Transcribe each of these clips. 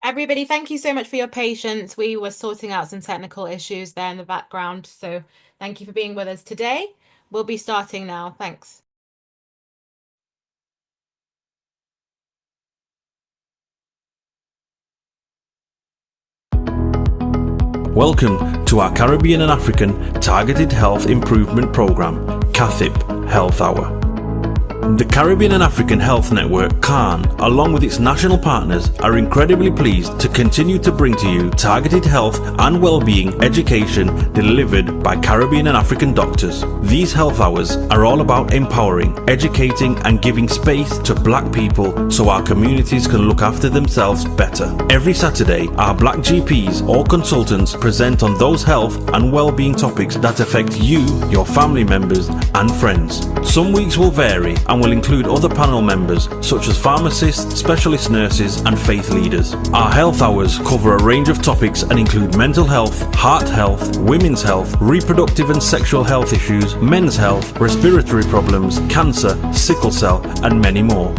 Everybody, thank you so much for your patience. We were sorting out some technical issues there in the background, so thank you for being with us today. We'll be starting now. Thanks. Welcome to our Caribbean and African Targeted Health Improvement Program, CAHN Health Hour. The Caribbean and African Health Network, CAHN, along with its national partners, are incredibly pleased to continue to bring to you targeted health and well-being education delivered by Caribbean and African doctors. These health hours are all about empowering, educating and giving space to Black people so our communities can look after themselves better. Every Saturday, our Black GPs or consultants present on those health and well-being topics that affect you, your family members and friends. Some weeks will vary and will include other panel members such as pharmacists, specialist nurses and faith leaders. Our health hours cover a range of topics and include mental health, heart health, women's health, reproductive and sexual health issues, men's health, respiratory problems, cancer, sickle cell and many more.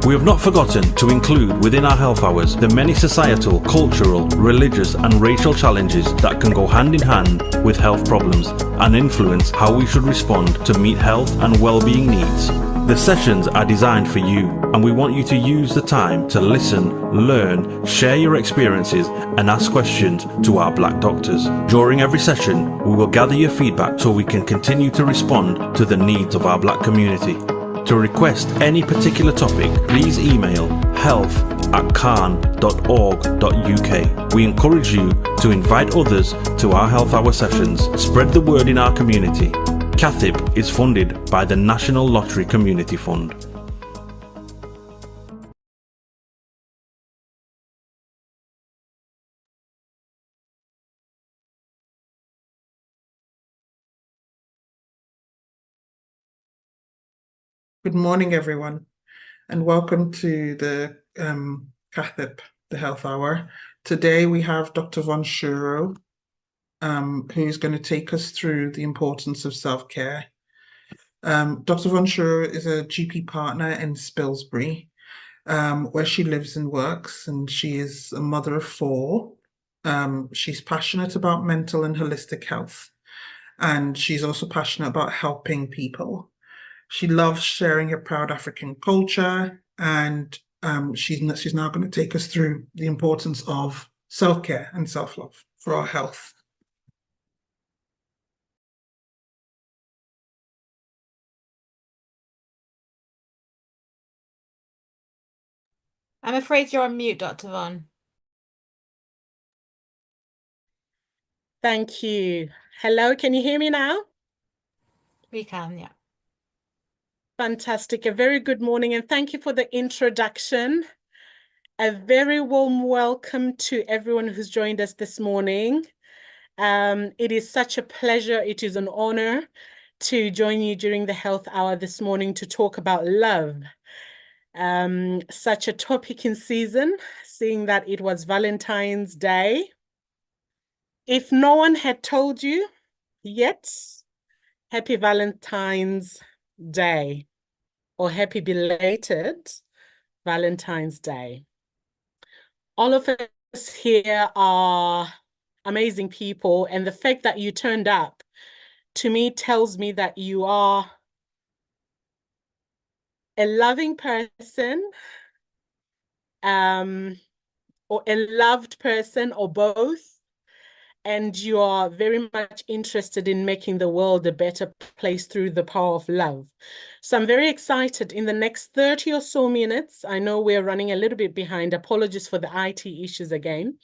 We have not forgotten to include within our health hours the many societal, cultural, religious and racial challenges that can go hand in hand with health problems and influence how we should respond to meet health and well-being needs. The sessions are designed for you and we want you to use the time to listen, learn, share your experiences and ask questions to our Black doctors. During every session, we will gather your feedback so we can continue to respond to the needs of our Black community. To request any particular topic, please email health@cahn.org.uk. We encourage you to invite others to our health hour sessions. Spread the word in our community. CAHN is funded by the National Lottery Community Fund. Good morning, everyone, and welcome to the CAHN, the Health Hour. Today we have Dr. Von Shuro, who's going to take us through the importance of self-care. Dr. Von Shuro is a GP partner in Spilsbury, where she lives and works, and she is a mother of 4. She's passionate about mental and holistic health, and she's also passionate about helping people. She loves sharing her proud African culture, and she's now going to take us through the importance of self-care and self-love for our health. I'm afraid you're on mute, Dr. Von. Thank you. Hello, can you hear me now? We can, yeah. Fantastic. A very good morning, and thank you for the introduction. A very warm welcome to everyone who's joined us this morning. It is such a pleasure, it is an honor to join you during the health hour this morning to talk about love. Such a topic in season, seeing that it was Valentine's Day. If no one had told you yet, happy Valentine's Day, or happy belated Valentine's Day. All of us here are amazing people, and the fact that you turned up to me tells me that you are a loving person, or a loved person, or both, and you are very much interested in making the world a better place through the power of love. So I'm very excited. In the next 30 or so minutes, I know we're running a little bit behind. Apologies for the IT issues again.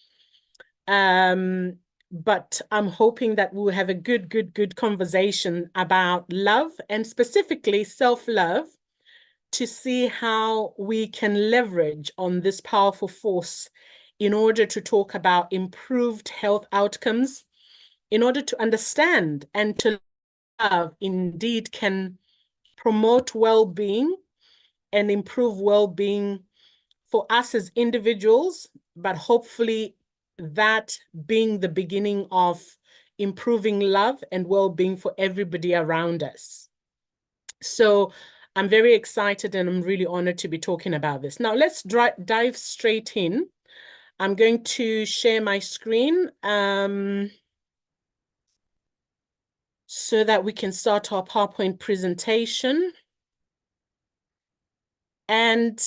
But I'm hoping that we'll have a good conversation about love, and specifically self-love, to see how we can leverage on this powerful force in order to talk about improved health outcomes, in order to understand and to love indeed can promote well-being and improve well-being for us as individuals, but hopefully that being the beginning of improving love and well-being for everybody around us. So I'm very excited and I'm really honored to be talking about this. Now, let's dive straight in. I'm going to share my screen so that we can start our PowerPoint presentation. And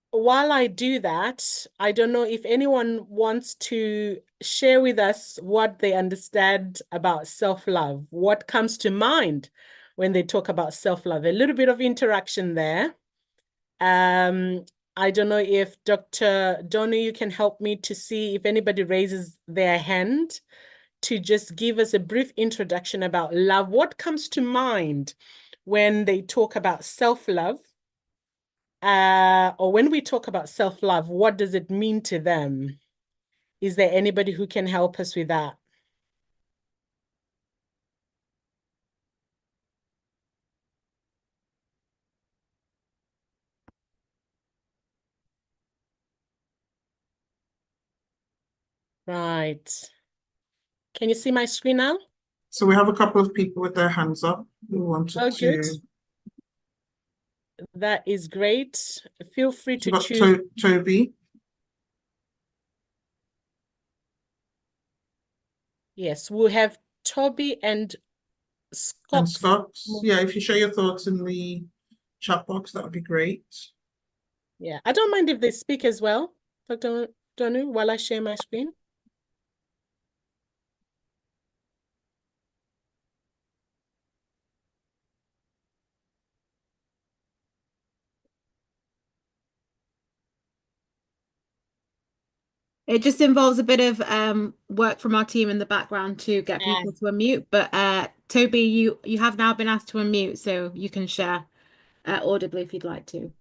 while I do that, I don't know if anyone wants to share with us what they understand about self-love. What comes to mind when they talk about self-love? A little bit of interaction there. I don't know if Dr. Donu, you can help me to see if anybody raises their hand to just give us a brief introduction about love. What comes to mind when they talk about self-love? Or when we talk about self-love, what does it mean to them? Is there anybody who can help us with that? Right. Can you see my screen now? So we have a couple of people with their hands up who wanted Oh, good. to. That is great. Feel free to We've got choose. Toby. Yes, we'll have Toby and And Scott. Scots. Yeah, if you share your thoughts in the chat box, that would be great. Yeah, I don't mind if they speak as well, Dr. Donu, while I share my screen. It just involves a bit of work from our team in the background to get Yeah. people to unmute. But Toby, you have now been asked to unmute, so you can share audibly if you'd like to.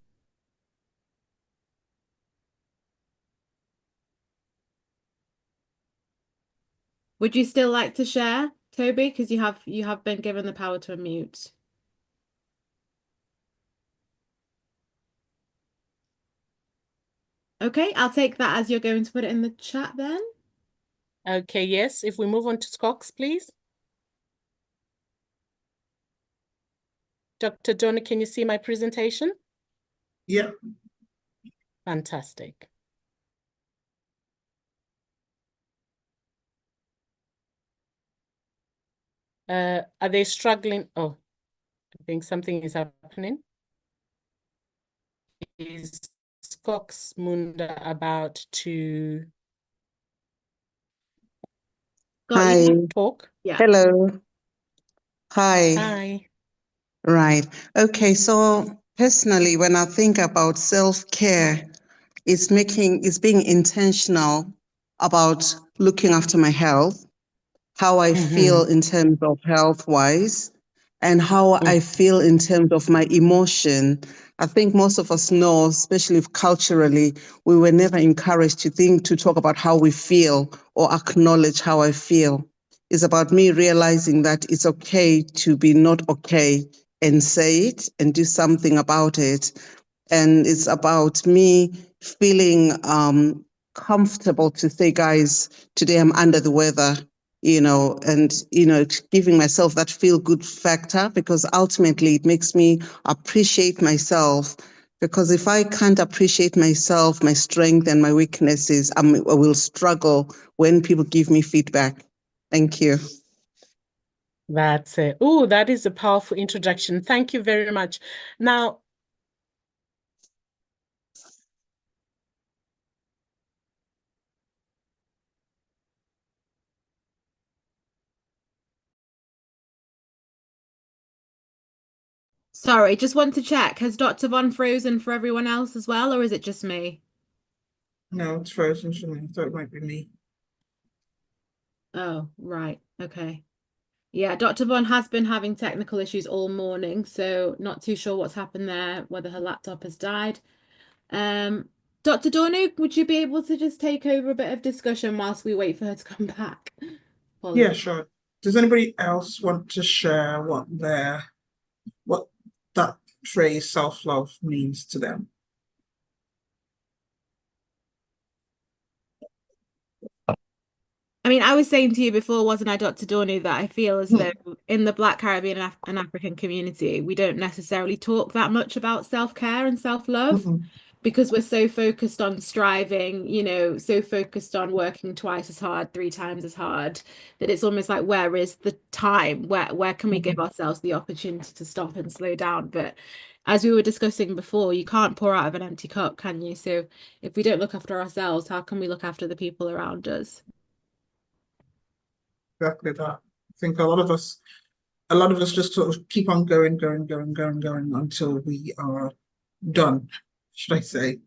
Would you still like to share, Toby? Because you have been given the power to unmute. Okay, I'll take that as you're going to put it in the chat then. Okay, yes. If we move on to Scots, please. Dr. Donu, can you see my presentation? Yeah. Fantastic. Are they struggling? Oh, I think something is happening. Is Scots Munda about to Hi. talk? Yeah. Hello. Hi. Hi. Right. Okay. So personally, when I think about self-care, it's being intentional about looking after my health, how I feel in terms of health-wise, and how I feel in terms of my emotion. I think most of us know, especially if culturally, we were never encouraged to talk about how we feel or acknowledge how I feel. It's about me realizing that it's okay to be not okay and say it and do something about it. And it's about me feeling comfortable to say, guys, today I'm under the weather, and, giving myself that feel good factor, because ultimately it makes me appreciate myself. Because if I can't appreciate myself, my strength and my weaknesses, I will struggle when people give me feedback. Thank you. That's it. Oh, that is a powerful introduction. Thank you very much. Now, Sorry, just want to check. Has Dr. Von frozen for everyone else as well, or is it just me? No, it's frozen for me. I thought it might be me. Oh, right. Okay. Yeah, Dr. Von has been having technical issues all morning, so not too sure what's happened there, whether her laptop has died. Dr. Dornu, would you be able to just take over a bit of discussion whilst we wait for her to come back? Yeah, Apologies. sure. Does anybody else want to share what that phrase self-love means to them? I mean, I was saying to you before, wasn't I, Dr. Dorney, that I feel as though in the Black Caribbean and African community, we don't necessarily talk that much about self-care and self-love Mm-mm. because we're so focused on striving, so focused on working twice as hard, three times as hard, that it's almost like, where is the time? Where can we give Mm-mm. ourselves the opportunity to stop and slow down? But as we were discussing before, you can't pour out of an empty cup, can you? So if we don't look after ourselves, how can we look after the people around us? Exactly that. I think a lot of us just sort of keep on going until we are done, should I say,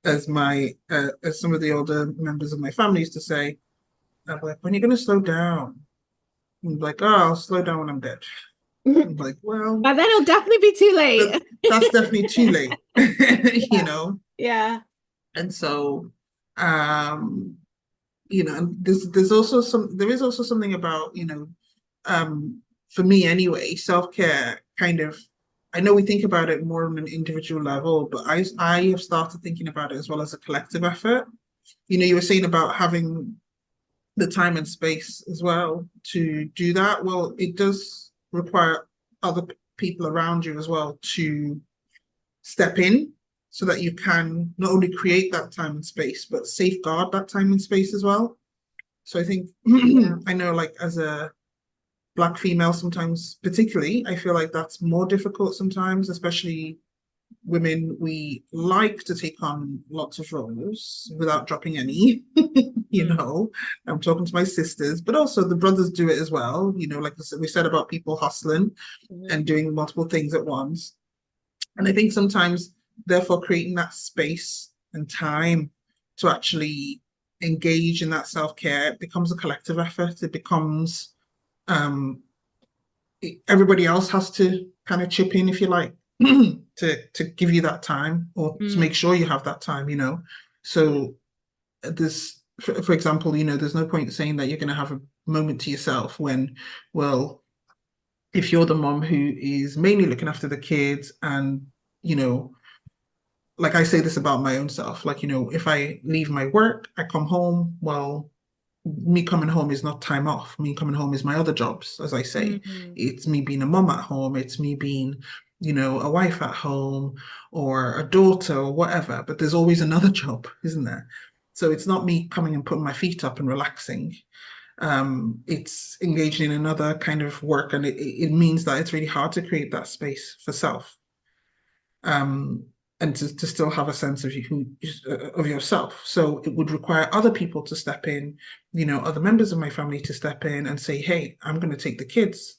as some of the older members of my family used to say, like, when you're going to slow down? I'm like, oh, I'll slow down when I'm dead. I'm like, well, But then it'll definitely be too that, late. that's definitely too late, you Yeah. know? Yeah. And so, um, and there is also something about, for me anyway, self-care kind of, I know we think about it more on an individual level, but I have started thinking about it as well as a collective effort. You were saying about having the time and space as well to do that. Well, it does require other people around you as well to step in so that you can not only create that time and space, but safeguard that time and space as well. So I think I know, like, as a Black female, sometimes particularly, I feel like that's more difficult sometimes, especially women. We like to take on lots of roles without dropping any. I'm talking to my sisters, but also the brothers do it as well. Like we said about people hustling and doing multiple things at once. And I think sometimes, therefore, creating that space and time to actually engage in that self-care becomes a collective effort. It becomes um, everybody else has to kind of chip in, if you like, to give you that time or to make sure you have that time. So this, for example, there's no point saying that you're going to have a moment to yourself when, well, if you're the mom who is mainly looking after the kids and, you know, like I say this about my own self, like, if I leave my work, I come home, well, me coming home is not time off. Me coming home is my other jobs, as I say. Mm-hmm. It's me being a mom at home. It's me being, a wife at home or a daughter or whatever. But there's always another job, isn't there? So it's not me coming and putting my feet up and relaxing. It's engaging in another kind of work, and it means that it's really hard to create that space for self. Um, and to still have a sense of of yourself. So it would require other people to step in, other members of my family to step in and say, hey, I'm going to take the kids.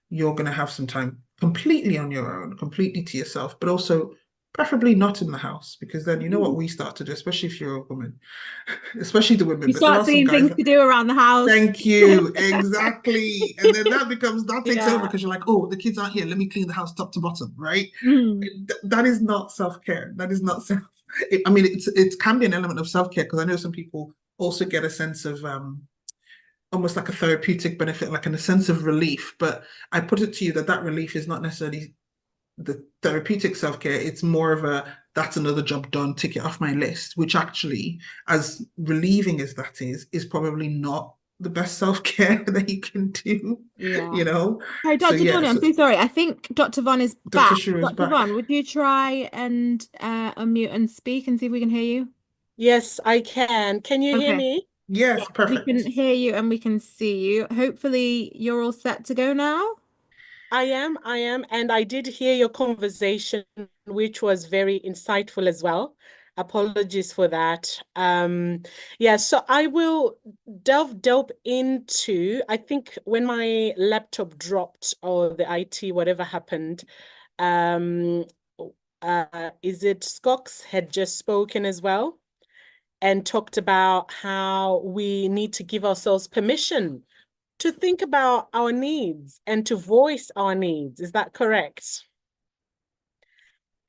You're going to have some time completely on your own, completely to yourself, but also preferably not in the house, because then you know what we start to do, especially if you're a woman, especially the women, You but there start are some seeing guys things that, to do around the house. thank you. Exactly. And then that takes over Yeah. because you're like, oh, the kids aren't here. Let me clean the house top to bottom, right? Mm. That is not self-care. That is not self. I mean, it can be an element of self-care because I know some people also get a sense of almost like a therapeutic benefit, like in a sense of relief. But I put it to you that that relief is not necessarily the therapeutic self-care. It's more of a, that's another job done, tick it off my list, which actually, as relieving as that is probably not the best self-care that you can do, Yeah. you know? Sorry, So Dr. yeah, Donny, I'm so so sorry. I think Dr. Von is Dr. back. Shuro is Dr. back. Von, would you try and unmute and speak and see if we can hear you? Yes, I can. Can you hear Okay. me? Yes, We can perfect. hear you and we can see you. Hopefully you're all set to go now. I am, and I did hear your conversation, which was very insightful as well. Apologies for that. Yeah, so I will delve into, I think when my laptop dropped or the IT, whatever happened, um, is it Skox had just spoken as well and talked about how we need to give ourselves permission to think about our needs and to voice our needs. Is that correct?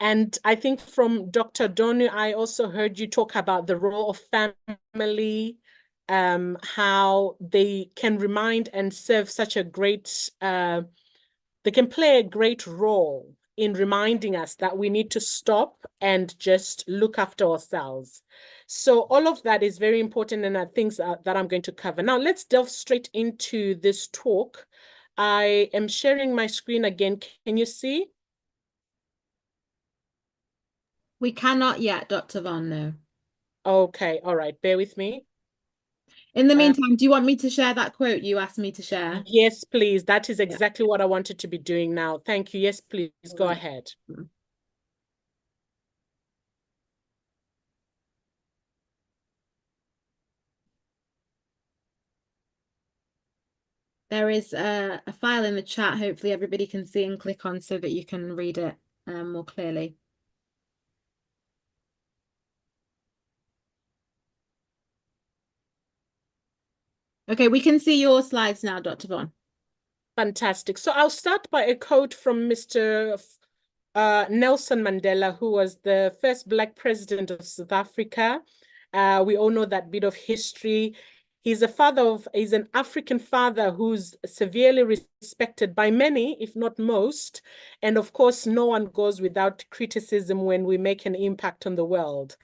And I think from Dr. Donu, I also heard you talk about the role of family, how they can remind and serve such a great, they can play a great role in reminding us that we need to stop and just look after ourselves. So all of that is very important and are things that I'm going to cover. Now, let's delve straight into this talk. I am sharing my screen again. Can you see? We cannot yet, Dr. Von, no. Okay, all right, bear with me. In the meantime, do you want me to share that quote you asked me to share? Yes, please. That is exactly what I wanted to be doing now. Thank you. Yes, please go ahead. There is a file in the chat, hopefully everybody can see and click on so that you can read it more clearly. Okay, we can see your slides now, Dr. Von. Fantastic. So I'll start by a quote from Mr. Nelson Mandela, who was the first Black president of South Africa. We all know that bit of history. He's an African father who's severely respected by many, if not most. And of course, no one goes without criticism when we make an impact on the world.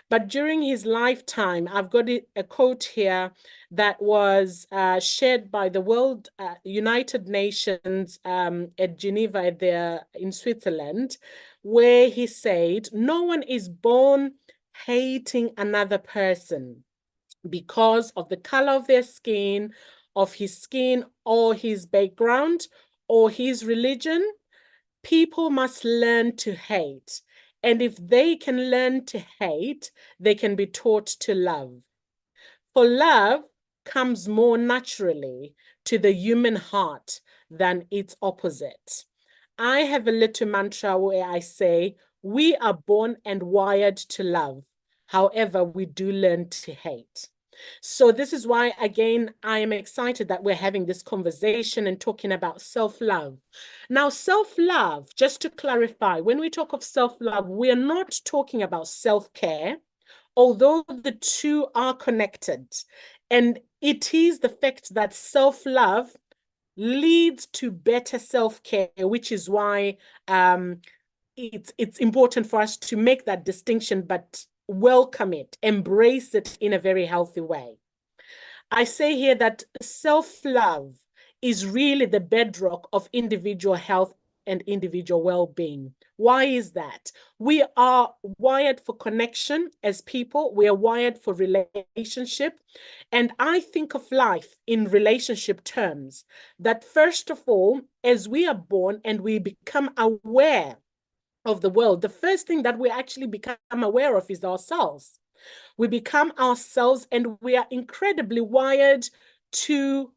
But during his lifetime, I've got a quote here that was shared by the World United Nations at Geneva there in Switzerland, where he said, "No one is born hating another person because of the color of their skin, of his skin, or his background, or his religion. People must learn to hate. And if they can learn to hate, they can be taught to love. For love comes more naturally to the human heart than its opposite." I have a little mantra where I say, we are born and wired to love. However, we do learn to hate. So this is why, again, I am excited that we're having this conversation and talking about self-love. Now, self-love, just to clarify, when we talk of self-love, we are not talking about self-care, although the two are connected. And it is the fact that self-love leads to better self-care, which is why it's important for us to make that distinction, but welcome it, embrace it in a very healthy way. I say here that self-love is really the bedrock of individual health and individual well-being. Why is that? We are wired for connection as people. We are wired for relationship. And I think of life in relationship terms, that first of all, as we are born and we become aware of the world, the first thing that we actually become aware of is ourselves. We become ourselves, and we are incredibly wired to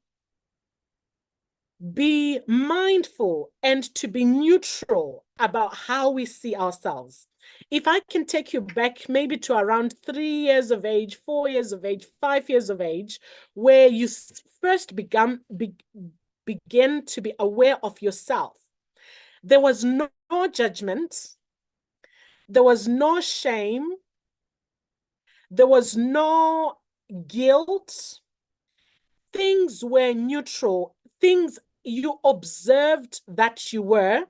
be mindful and to be neutral about how we see ourselves. If I can take you back maybe to around 3 years of age, 4 years of age, 5 years of age, where you first begin to be aware of yourself, there was no judgment, there was no shame, there was no guilt. Things were neutral. Things you observed that you were.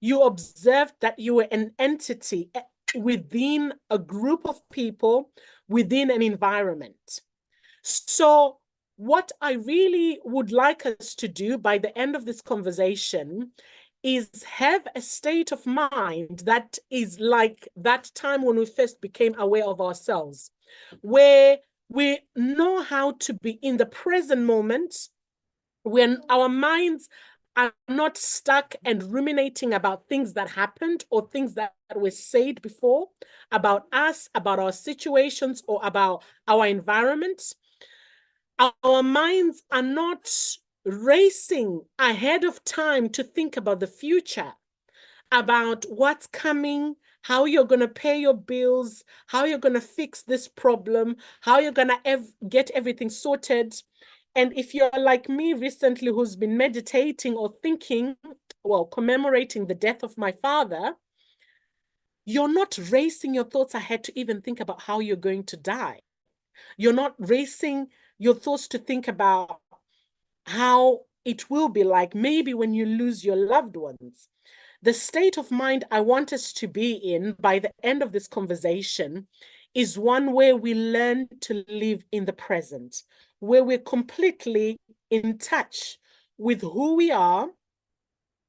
You observed that you were an entity within a group of people, within an environment. So what I really would like us to do by the end of this conversation is have a state of mind that is like that time when we first became aware of ourselves, where we know how to be in the present moment, when our minds are not stuck and ruminating about things that happened or things that were said before about us, about our situations, or about our environment. Our minds are not racing ahead of time to think about the future, about what's coming, how you're going to pay your bills, how you're going to fix this problem, how you're going to get everything sorted. And if you're like me recently, who's been meditating or thinking, well, commemorating the death of my father, you're not racing your thoughts ahead to even think about how you're going to die. You're not racing your thoughts to think about how it will be like maybe when you lose your loved ones. The state of mind I want us to be in by the end of this conversation is one where we learn to live in the present, where we're completely in touch with who we are,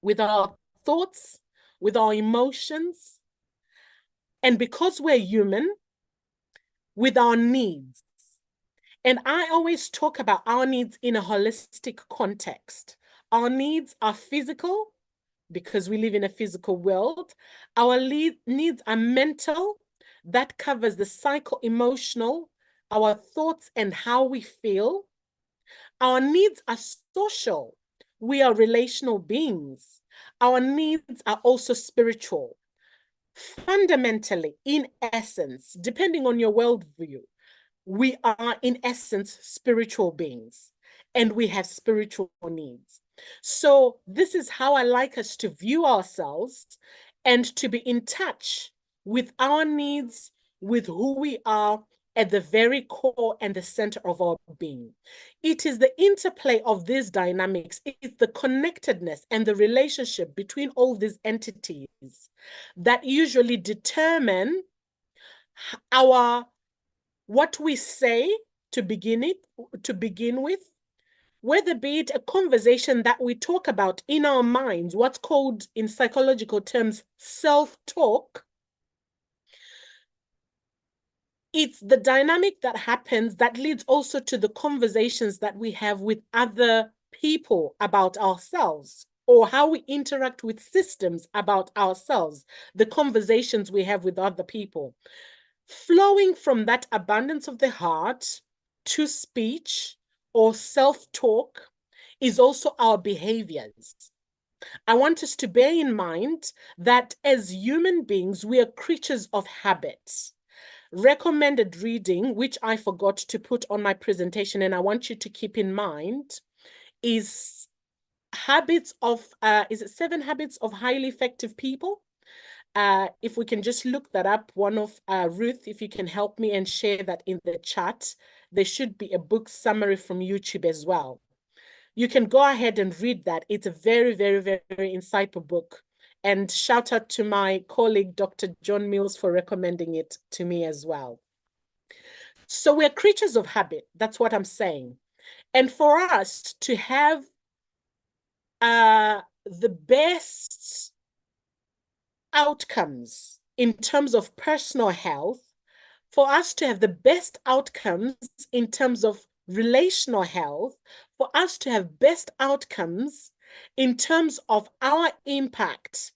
with our thoughts, with our emotions, and because we're human, with our needs. And I always talk about our needs in a holistic context. Our needs are physical, because we live in a physical world. Our needs are mental, that covers the psycho-emotional, our thoughts and how we feel. Our needs are social. We are relational beings. Our needs are also spiritual. Fundamentally, in essence, depending on your worldview, we are in essence spiritual beings, and we have spiritual needs. So this is how I like us to view ourselves and to be in touch with our needs, with who we are at the very core and the center of our being. It is the interplay of these dynamics, it's the connectedness and the relationship between all these entities that usually determine what we say to begin with, whether be it a conversation that we talk about in our minds, what's called in psychological terms self-talk. It's the dynamic that happens that leads also to the conversations that we have with other people about ourselves, or how we interact with systems about ourselves, the conversations we have with other people. Flowing from that abundance of the heart to speech or self-talk is also our behaviors. I want us to bear in mind that as human beings, we are creatures of habits. Recommended reading, which I forgot to put on my presentation, and I want you to keep in mind, is Habits of, is it 7 Habits of Highly Effective People? If we can just look that up, one of Ruth, if you can help me and share that in the chat. There should be a book summary from YouTube as well. You can go ahead and read that. It's a very, very, very, very insightful book. And shout out to my colleague, Dr. John Mills, for recommending it to me as well. So we're creatures of habit. That's what I'm saying. And for us to have the best outcomes in terms of personal health, for us to have the best outcomes in terms of relational health, for us to have best outcomes in terms of our impact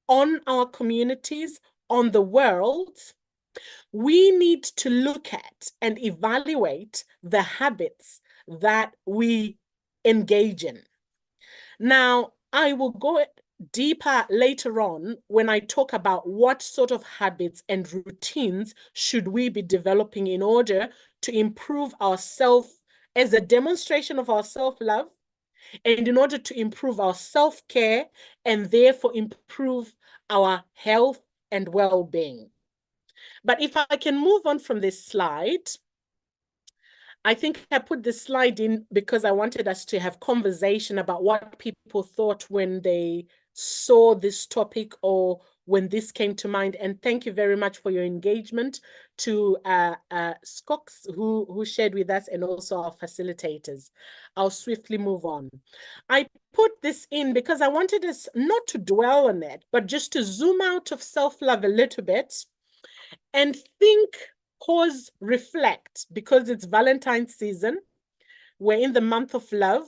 on our communities, on the world, we need to look at and evaluate the habits that we engage in. Now, I will go deeper later on when I talk about what sort of habits and routines should we be developing in order to improve ourselves as a demonstration of our self-love, and in order to improve our self-care and therefore improve our health and well-being. But if I can move on from this slide, I think I put this slide in because I wanted us to have conversation about what people thought when they saw this topic or when this came to mind. And thank you very much for your engagement to Skox, who shared with us, and also our facilitators. I'll swiftly move on. I put this in because I wanted us not to dwell on it, but just to zoom out of self-love a little bit and think, pause, reflect, because it's Valentine season. We're in the month of love.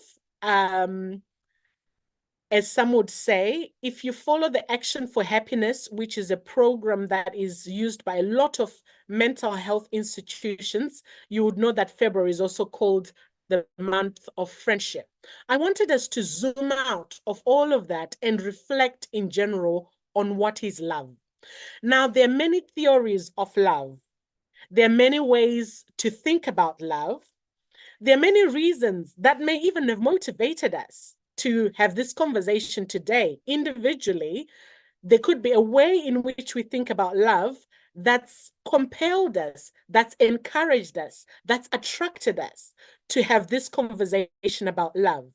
As some would say, if you follow the Action for Happiness, which is a program that is used by a lot of mental health institutions, you would know that February is also called the month of friendship. I wanted us to zoom out of all of that and reflect in general on what is love. Now, there are many theories of love. There are many ways to think about love. There are many reasons that may even have motivated us to have this conversation today. Individually, there could be a way in which we think about love that's compelled us, that's encouraged us, that's attracted us to have this conversation about love.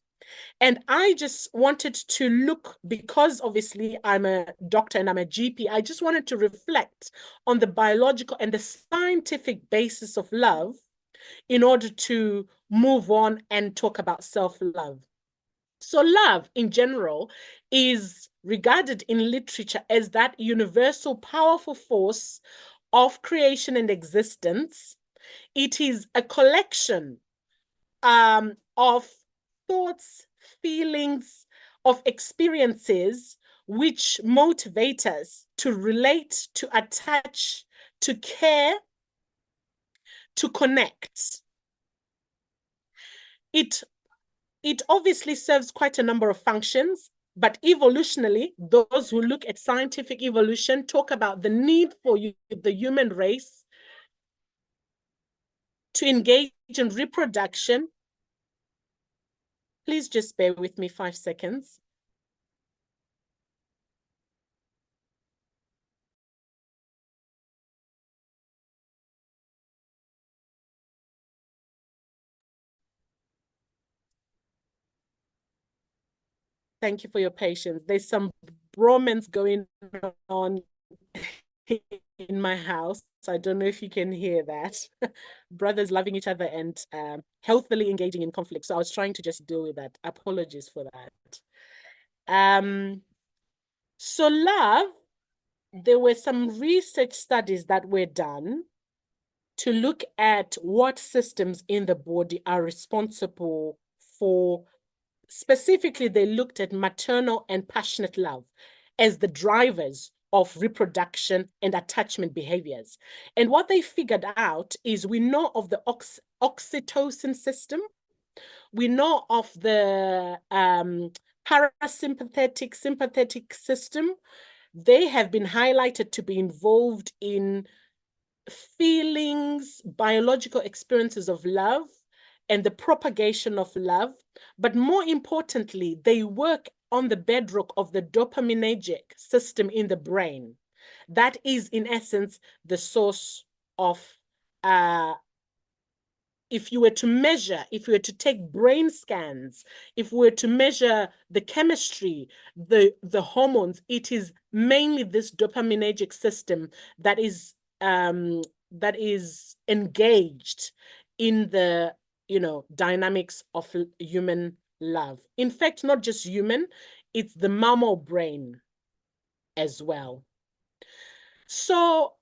And I just wanted to look, because obviously I'm a doctor and I'm a GP, I just wanted to reflect on the biological and the scientific basis of love in order to move on and talk about self-love. So love in general is regarded in literature as that universal, powerful force of creation and existence. It is a collection of thoughts, feelings, of experiences which motivate us to relate, to attach, to care, to connect. It obviously serves quite a number of functions, but evolutionally, those who look at scientific evolution talk about the need for the human race to engage in reproduction. Please just bear with me 5 seconds. Thank you for your patience. There's some bromance going on in my house. I don't know if you can hear that. Brothers loving each other and healthily engaging in conflict. So I was trying to just deal with that. Apologies for that. So love, there were some research studies that were done to look at what systems in the body are responsible for. Specifically, they looked at maternal and passionate love as the drivers of reproduction and attachment behaviors. And what they figured out is we know of the oxytocin system, we know of the parasympathetic, sympathetic system. They have been highlighted to be involved in feelings, biological experiences of love, and the propagation of love. But more importantly, they work on the bedrock of the dopaminergic system in the brain. That is, in essence, the source of, if you were to measure, if you were to take brain scans, if we were to measure the chemistry, the hormones, it is mainly this dopaminergic system that is engaged in the dynamics of human love. In fact, not just human, it's the mammal brain as well. So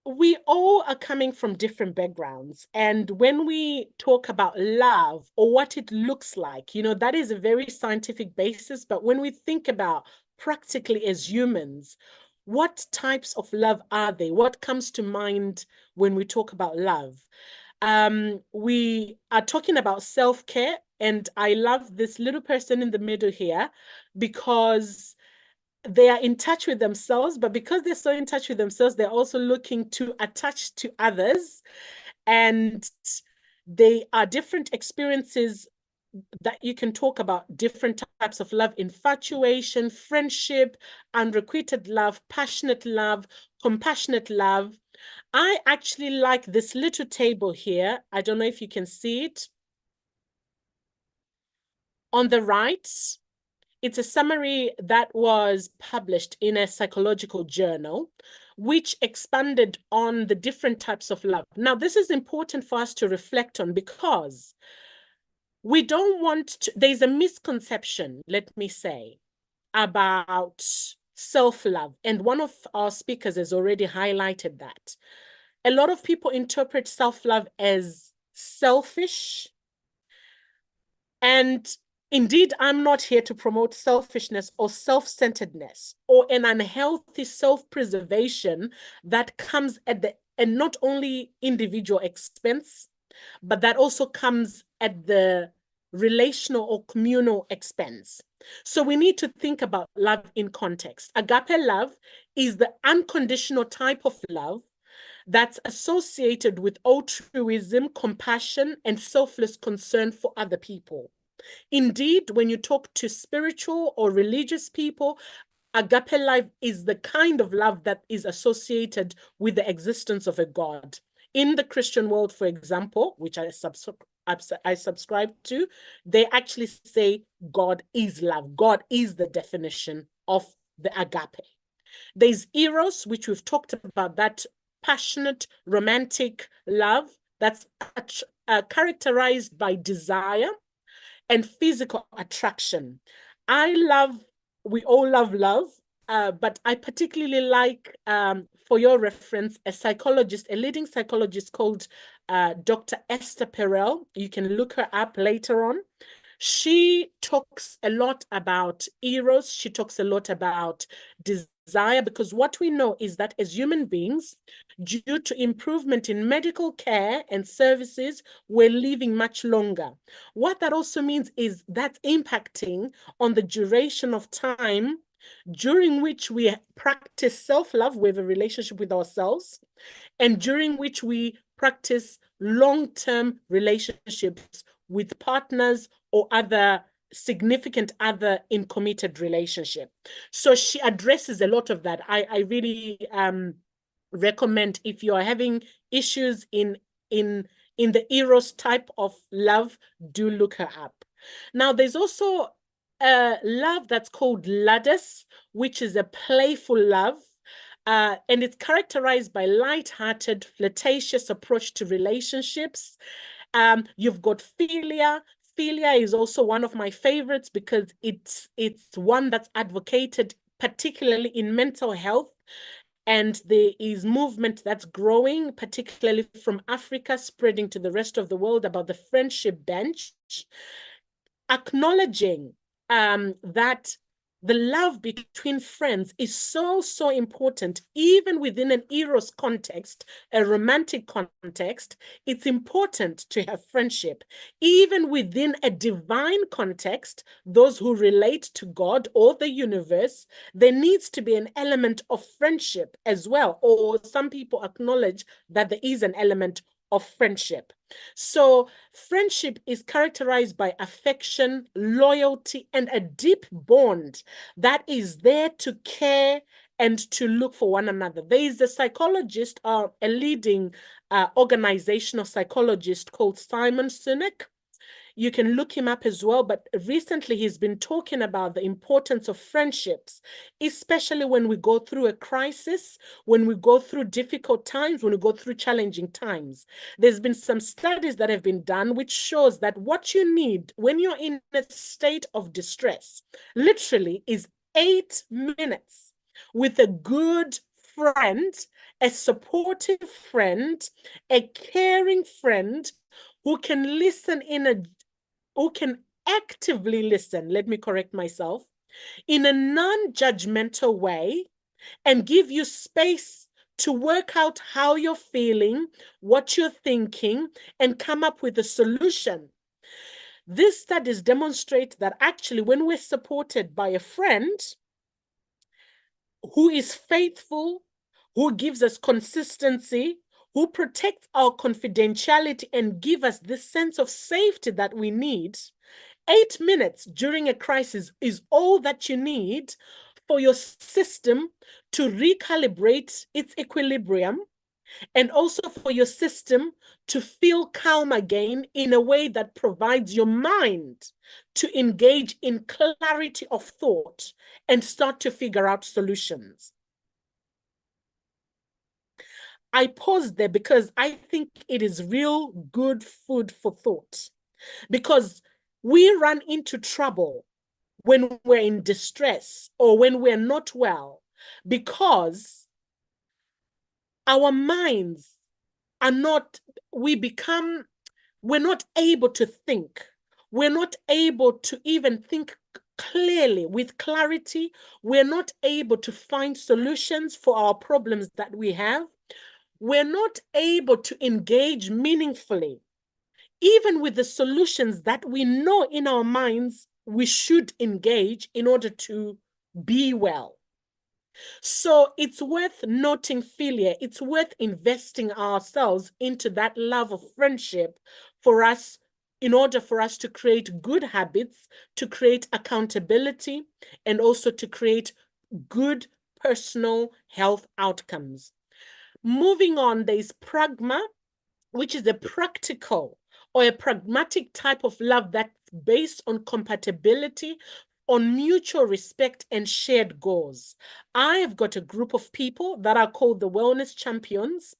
we all are coming from different backgrounds. And when we talk about love or what it looks like, that is a very scientific basis. But when we think about practically as humans, what types of love are they? What comes to mind when we talk about love? We are talking about self-care, and I love this little person in the middle here because they are in touch with themselves, but because they're so in touch with themselves, they're also looking to attach to others. And they are different experiences that you can talk about, different types of love: infatuation, friendship, unrequited love, passionate love, compassionate love. I actually like this little table here. I don't know if you can see it. On the right, it's a summary that was published in a psychological journal, which expanded on the different types of love. Now, this is important for us to reflect on because we don't want to, there's a misconception, let me say, about self-love. And one of our speakers has already highlighted that. A lot of people interpret self-love as selfish. And indeed, I'm not here to promote selfishness or self-centeredness or an unhealthy self-preservation that comes at the, and not only individual expense, but that also comes at the relational or communal expense. So we need to think about love in context. Agape love is the unconditional type of love that's associated with altruism, compassion, and selfless concern for other people. Indeed, when you talk to spiritual or religious people, agape love is the kind of love that is associated with the existence of a God. In the Christian world, for example, which I I subscribe to, they actually say God is love. God is the definition of the agape. There's eros, which we've talked about, that passionate, romantic love that's characterized by desire and physical attraction. We all love love, but I particularly like, for your reference, a leading psychologist called Dr. Esther Perel. You can look her up later on. She talks a lot about eros. She talks a lot about desire, because what we know is that as human beings, due to improvement in medical care and services, we're living much longer. What that also means is that's impacting on the duration of time during which we practice self-love, we have a relationship with ourselves, and during which we practice long-term relationships with partners or other significant other in committed relationship. So she addresses a lot of that. I really recommend, if you are having issues in the eros type of love, do look her up. Now, there's also a love that's called ladus, which is a playful love. And it's characterized by light-hearted, flirtatious approach to relationships. You've got philia. Philia is also one of my favorites because it's one that's advocated particularly in mental health. And there is movement that's growing, particularly from Africa, spreading to the rest of the world, about the friendship bench, acknowledging that the love between friends is so, so important. Even within an eros context, a romantic context, it's important to have friendship. Even within a divine context, those who relate to God or the universe, there needs to be an element of friendship as well. Or some people acknowledge that there is an element of friendship. So friendship is characterized by affection, loyalty, and a deep bond that is there to care and to look for one another. There is a psychologist, a leading organizational psychologist called Simon Sinek. You can look him up as well, but recently he's been talking about the importance of friendships, especially when we go through a crisis, when we go through difficult times, when we go through challenging times. There's been some studies that have been done which shows that what you need when you're in a state of distress, literally, is 8 minutes with a good friend, a supportive friend, a caring friend who can listen who can actively listen, let me correct myself, in a non-judgmental way and give you space to work out how you're feeling, what you're thinking, and come up with a solution. These studies demonstrate that actually when we're supported by a friend who is faithful, who gives us consistency, who protects our confidentiality and give us this sense of safety that we need, 8 minutes during a crisis is all that you need for your system to recalibrate its equilibrium, and also for your system to feel calm again in a way that provides your mind to engage in clarity of thought and start to figure out solutions. I pause there because I think it is real good food for thought, because we run into trouble when we're in distress or when we're not well, because our minds are not, we're not able to think. We're not able to even think clearly with clarity. We're not able to find solutions for our problems that we have. We're not able to engage meaningfully, even with the solutions that we know in our minds we should engage in order to be well. So it's worth noting philia. It's worth investing ourselves into that love of friendship for us, in order for us to create good habits, to create accountability, and also to create good personal health outcomes. Moving on, there's pragma, which is a practical or a pragmatic type of love that's based on compatibility, on mutual respect and shared goals. I have got a group of people that are called the wellness champions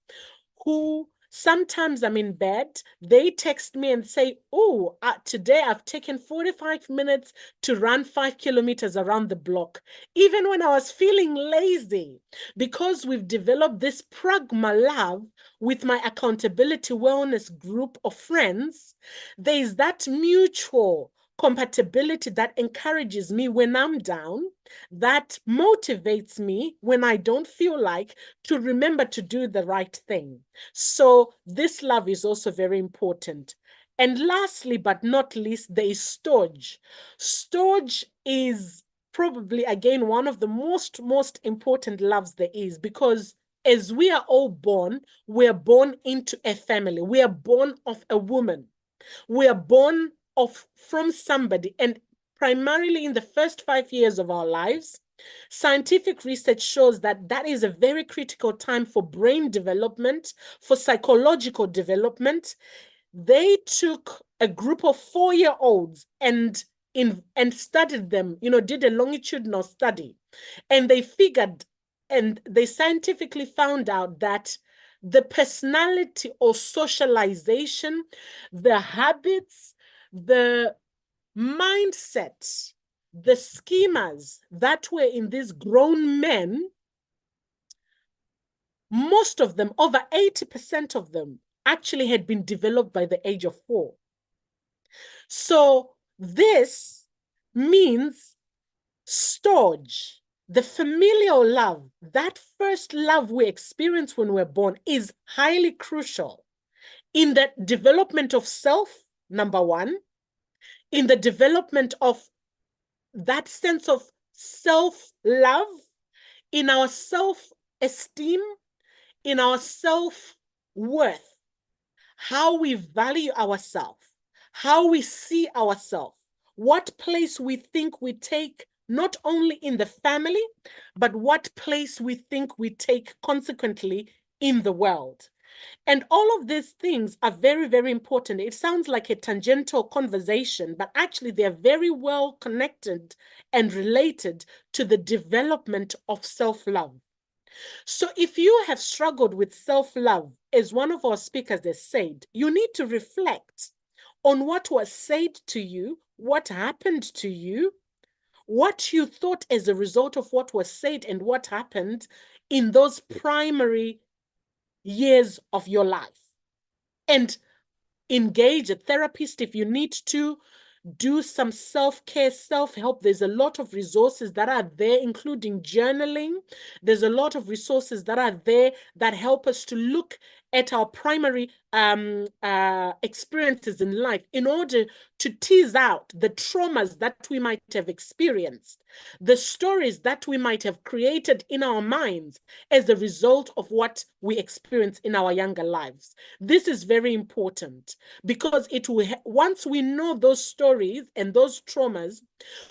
who sometimes I'm in bed, they text me and say, oh, today I've taken 45 minutes to run 5 kilometers around the block, even when I was feeling lazy, because we've developed this pragma love with my accountability wellness group of friends. There's that mutual compatibility that encourages me when I'm down, that motivates me when I don't feel like, to remember to do the right thing. So this love is also very important. And lastly, but not least, there is storge. Storge is probably, again, one of the most important loves there is, because as we are all born, we are born into a family. We are born of a woman. We are born from somebody, and primarily in the first 5 years of our lives, scientific research shows that that is a very critical time for brain development, for psychological development. They took a group of 4-year-olds and studied them, did a longitudinal study, and they figured, and they scientifically found out that the personality or socialization, the habits, the mindset, the schemas that were in these grown men, most of them, over 80% of them, actually had been developed by the age of 4. So this means storge, the familial love, that first love we experience when we're born, is highly crucial in the development of self, number one, in the development of that sense of self-love, in our self-esteem, in our self-worth, how we value ourselves, how we see ourselves, what place we think we take, not only in the family, but what place we think we take consequently in the world. And all of these things are very, very important. It sounds like a tangential conversation, but actually they're very well connected and related to the development of self-love. So if you have struggled with self-love, as one of our speakers has said, you need to reflect on what was said to you, what happened to you, what you thought as a result of what was said and what happened in those primary years of your life. And engage a therapist if you need to. Do some self-care, self-help. There's a lot of resources that are there, including journaling. There's a lot of resources that are there that help us to look at our primary experiences in life in order to tease out the traumas that we might have experienced, the stories that we might have created in our minds as a result of what we experience in our younger lives. This is very important, because it will once we know those stories and those traumas,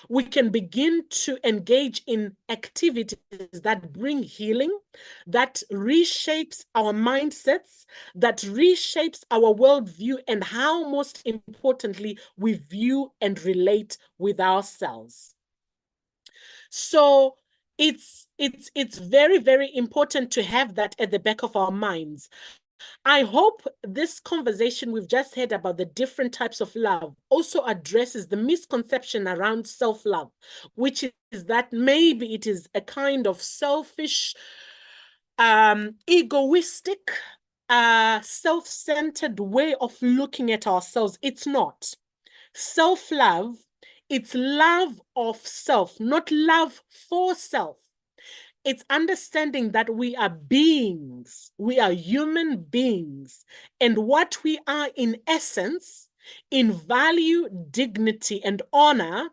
we can begin to engage in activities that bring healing, that reshapes our mindsets, that reshapes our worldview, and how, most importantly, we view and relate with ourselves. So it's very, very important to have that at the back of our minds. I hope this conversation we've just had about the different types of love also addresses the misconception around self-love, which is that maybe it is a kind of selfish, egoistic, self-centered way of looking at ourselves. It's not. Self-love, it's love of self, not love for self. It's understanding that we are beings, we are human beings, and what we are in essence, in value, dignity, and honor,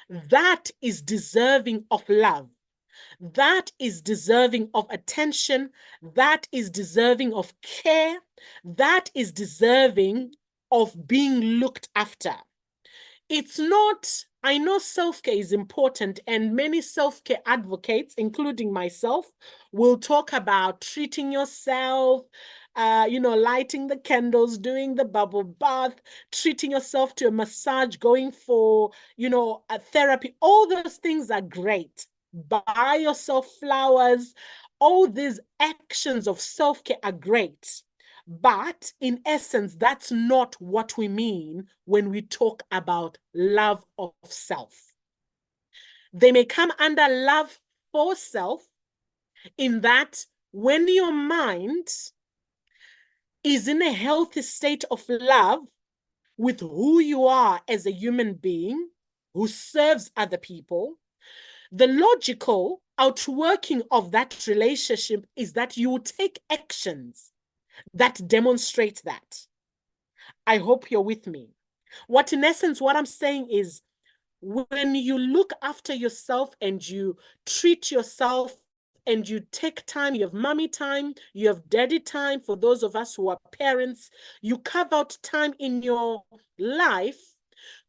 that is deserving of love. That is deserving of attention. That is deserving of care. That is deserving of being looked after. It's not, I know self-care is important, and many self-care advocates, including myself, will talk about treating yourself, lighting the candles, doing the bubble bath, treating yourself to a massage, going for, a therapy. All those things are great. Buy yourself flowers. All these actions of self-care are great. But in essence, that's not what we mean when we talk about love of self. They may come under love for self, in that when your mind is in a healthy state of love with who you are as a human being who serves other people, the logical outworking of that relationship is that you will take actions that demonstrate that. I hope you're with me. In essence, what I'm saying is, when you look after yourself and you treat yourself and you take time, you have mommy time, you have daddy time, for those of us who are parents, you carve out time in your life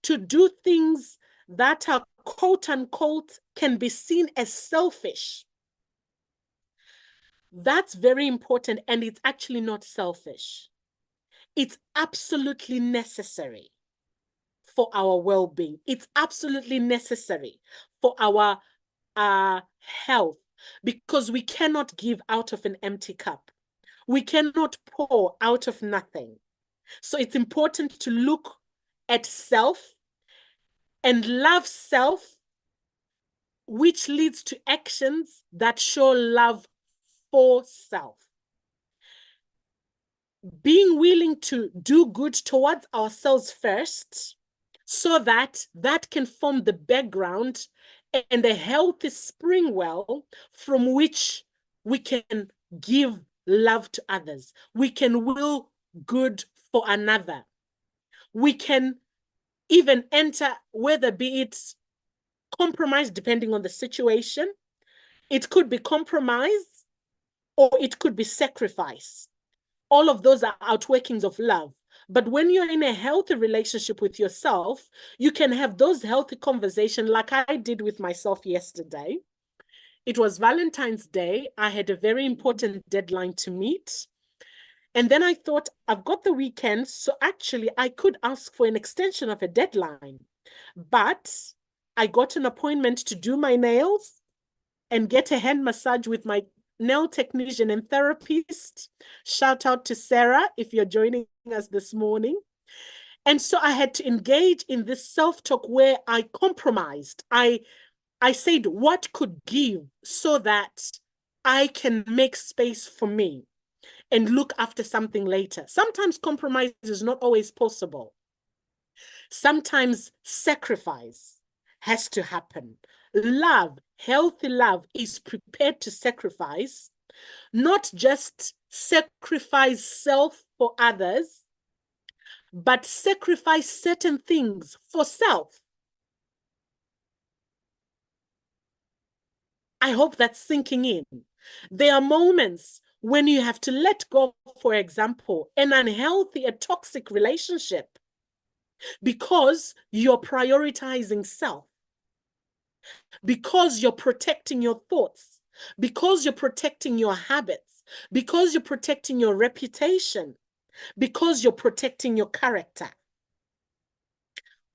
to do things that are quote unquote can be seen as selfish. That's very important, and it's actually not selfish. It's absolutely necessary for our well-being. It's absolutely necessary for our health, because we cannot give out of an empty cup. We cannot pour out of nothing. So it's important to look at self and love self, which leads to actions that show love for self. Being willing to do good towards ourselves first, so that that can form the background and a healthy spring well from which we can give love to others. We can will good for another. We can even enter, whether be it compromise, depending on the situation. It could be compromise, or it could be sacrifice. All of those are outworkings of love. But when you're in a healthy relationship with yourself, you can have those healthy conversations like I did with myself yesterday. It was Valentine's Day. I had a very important deadline to meet. And then I thought, I've got the weekend, so actually I could ask for an extension of a deadline. But I got an appointment to do my nails and get a hand massage with my nail technician and therapist. Shout out to Sarah if you're joining us this morning. And so I had to engage in this self-talk where I compromised. I said what could give so that I can make space for me and look after something later. Sometimes compromise is not always possible. Sometimes sacrifice has to happen. Love, healthy love, is prepared to sacrifice, not just sacrifice self for others, but sacrifice certain things for self. I hope that's sinking in. There are moments when you have to let go, for example, an unhealthy, a toxic relationship, because you're prioritizing self, because you're protecting your thoughts, because you're protecting your habits, because you're protecting your reputation, because you're protecting your character.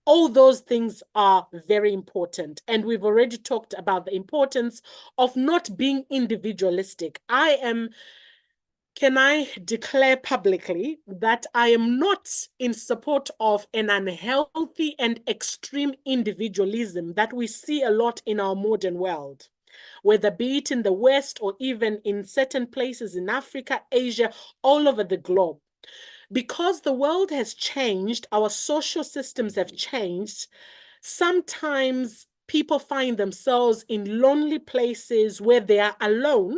All those things are very important. And we've already talked about the importance of not being individualistic. Can I declare publicly that I am not in support of an unhealthy and extreme individualism that we see a lot in our modern world, whether be it in the West or even in certain places in Africa, Asia, all over the globe. Because the world has changed, our social systems have changed, sometimes people find themselves in lonely places where they are alone,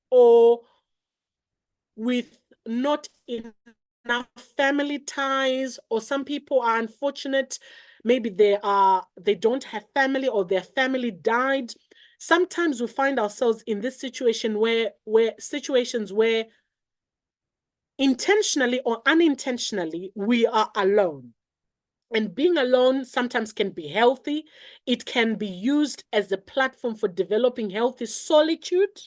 or with not enough family ties, or some people are unfortunate, maybe they don't have family, or their family died. Sometimes we find ourselves in this situation where intentionally or unintentionally we are alone. And being alone sometimes can be healthy. It can be used as a platform for developing healthy solitude.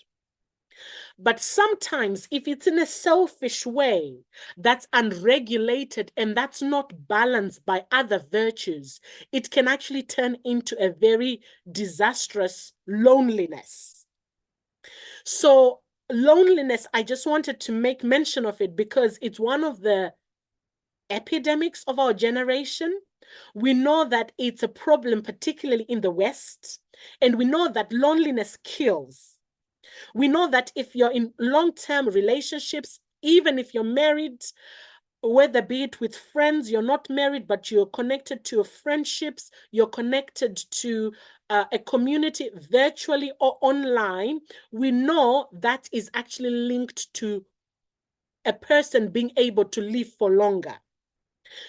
But sometimes, if it's in a selfish way, that's unregulated and that's not balanced by other virtues, it can actually turn into a very disastrous loneliness. So, loneliness, I just wanted to make mention of it because it's one of the epidemics of our generation. We know that it's a problem, particularly in the West, and we know that loneliness kills. We know that if you're in long-term relationships, even if you're married, whether be it with friends, you're not married, but you're connected to your friendships, you're connected to a community virtually or online, we know that is actually linked to a person being able to live for longer.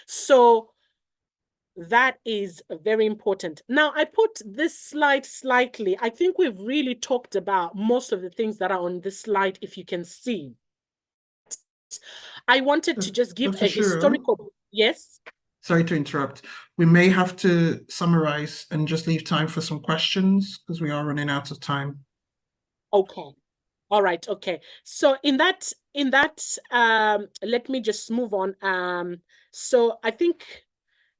So that is very important. Now, I put this slide slightly. I think we've really talked about most of the things that are on this slide, if you can see. I wanted to just give Dr. a Shuro, historical, yes? sorry to interrupt. We may have to summarize and just leave time for some questions because we are running out of time. Okay. All right. Okay. So in that, let me just move on. So I think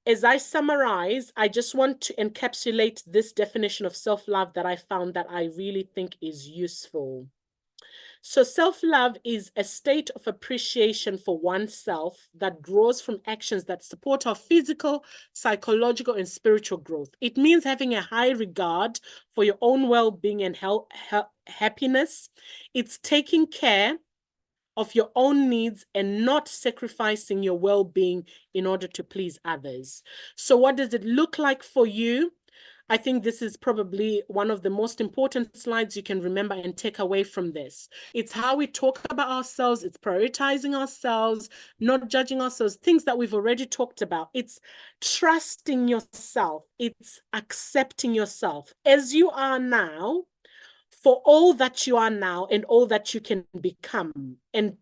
as I summarize, I just want to encapsulate this definition of self-love that I found that I really think is useful. So self-love is a state of appreciation for oneself that grows from actions that support our physical, psychological, and spiritual growth. It means having a high regard for your own well-being and happiness. It's taking care of your own needs and not sacrificing your well-being in order to please others. So what does it look like for you? I think this is probably one of the most important slides you can remember and take away from this. It's how we talk about ourselves. It's prioritizing ourselves, not judging ourselves, things that we've already talked about. It's trusting yourself. It's accepting yourself as you are now, for all that you are now and all that you can become, and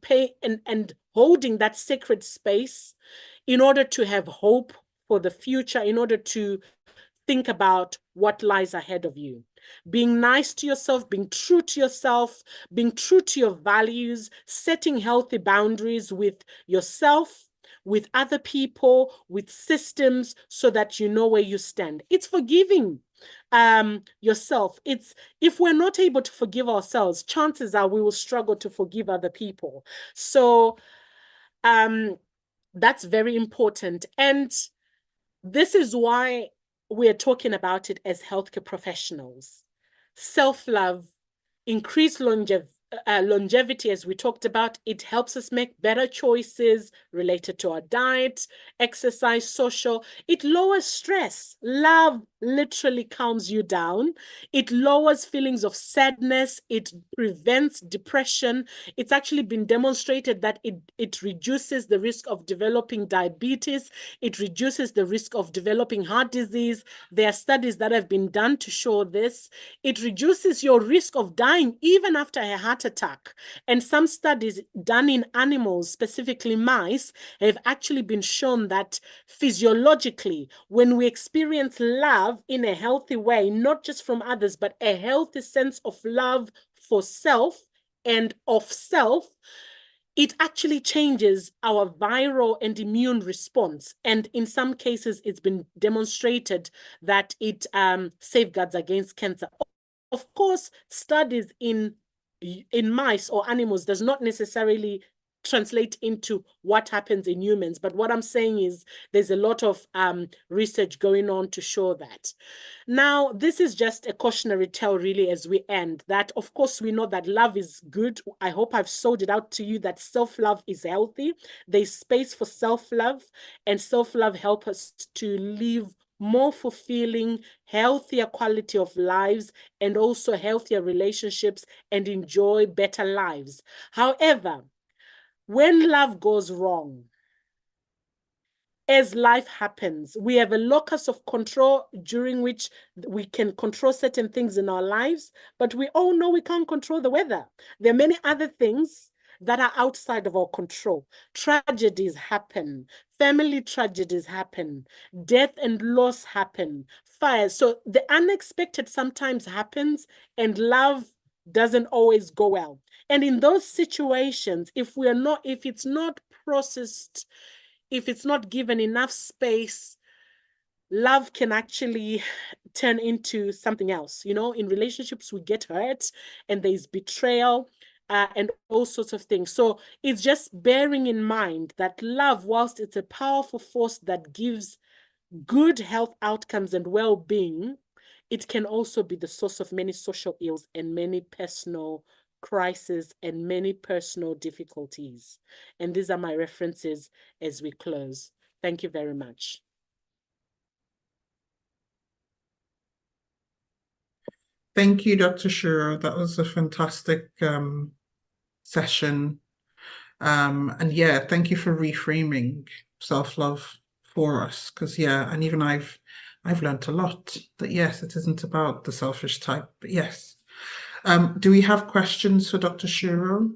holding that sacred space in order to have hope for the future, in order to think about what lies ahead of you. Being nice to yourself, being true to yourself, being true to your values, setting healthy boundaries with yourself, with other people, with systems, so that you know where you stand. It's forgiving yourself. It's, if we're not able to forgive ourselves, chances are we will struggle to forgive other people. So that's very important. And this is why we're talking about it as healthcare professionals. Self-love, increased longevity, as we talked about. It helps us make better choices related to our diet, exercise, social. It lowers stress. Love literally calms you down. It lowers feelings of sadness. It prevents depression. It's actually been demonstrated that it reduces the risk of developing diabetes. It reduces the risk of developing heart disease. There are studies that have been done to show this. It reduces your risk of dying even after a heart attack. And some studies done in animals, specifically mice, have actually been shown that physiologically, when we experience love in a healthy way, not just from others, but a healthy sense of love for self and of self, it actually changes our viral and immune response. And in some cases, it's been demonstrated that it safeguards against cancer. Of course, studies in mice or animals does not necessarily translate into what happens in humans. But what I'm saying is there's a lot of research going on to show that. Now, this is just a cautionary tale really as we end, that of course we know that love is good. I hope I've sold it out to you that self-love is healthy. There's space for self-love, and self-love helps us to live more fulfilling, healthier quality of lives, and also healthier relationships, and enjoy better lives. However, when love goes wrong, as life happens, we have a locus of control during which we can control certain things in our lives, but we all know we can't control the weather. There are many other things that are outside of our control. Tragedies happen, family tragedies happen, death and loss happen, fires. So the unexpected sometimes happens, and love doesn't always go well. And in those situations, if it's not processed, if it's not given enough space, love can actually turn into something else. You know, in relationships, we get hurt and there's betrayal and all sorts of things. So it's just bearing in mind that love, whilst it's a powerful force that gives good health outcomes and well-being, it can also be the source of many social ills and many personal crises and many personal difficulties. And these are my references as we close. Thank you very much. Thank you, Dr. Shuro. That was a fantastic session. And yeah, thank you for reframing self-love for us. Because yeah, and even I've learned a lot that yes, it isn't about the selfish type, but yes. Do we have questions for Dr. Shuro?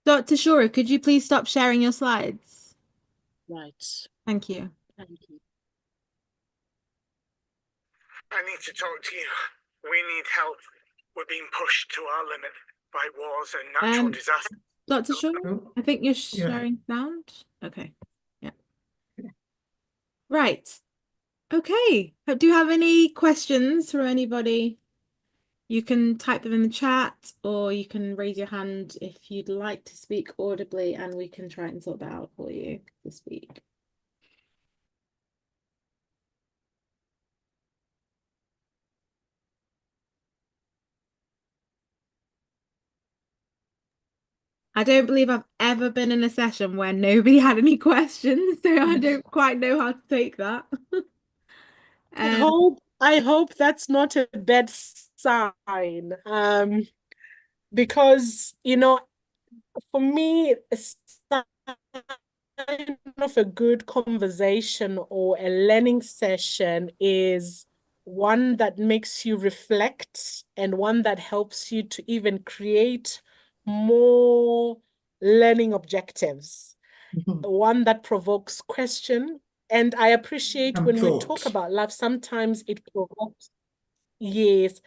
Dr. Shuro, could you please stop sharing your slides? Right. Thank you. Thank you. I need to talk to you. We need help. We're being pushed to our limit by wars and natural disasters. Dr. Shuro, Oh, I think you're yeah. sharing sound. Okay. Yeah. Right. Okay. Do you have any questions from anybody? You can type them in the chat, or you can raise your hand if you'd like to speak audibly, and we can try and sort that out for you this week. I don't believe I've ever been in a session where nobody had any questions, so I don't quite know how to take that. I hope that's not a bad sign. Because, you know, for me, a sign of a good conversation or a learning session is one that makes you reflect and one that helps you to even create more learning objectives, one that provokes question. And I appreciate when we talk about love, sometimes it provokes, yes,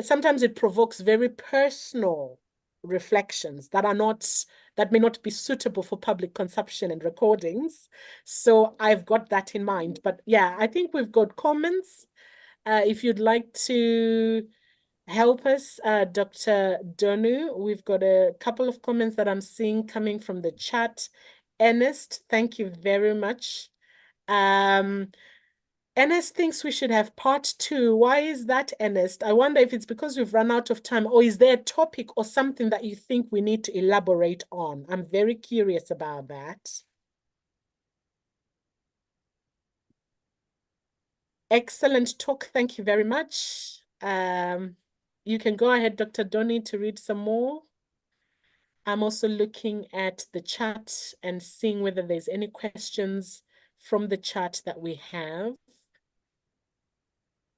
sometimes it provokes very personal reflections that may not be suitable for public consumption and recordings. So I've got that in mind. But yeah, I think we've got comments. If you'd like to help us, Dr. Donu, we've got a couple of comments that I'm seeing coming from the chat. Ernest, thank you very much. Ernest thinks we should have part 2. Why is that, Ernest? I wonder if it's because we've run out of time, or is there a topic or something that you think we need to elaborate on? I'm very curious about that. Excellent talk. Thank you very much. You can go ahead, Dr. Donny, to read some more. I'm also looking at the chat and seeing whether there's any questions from the chat that we have.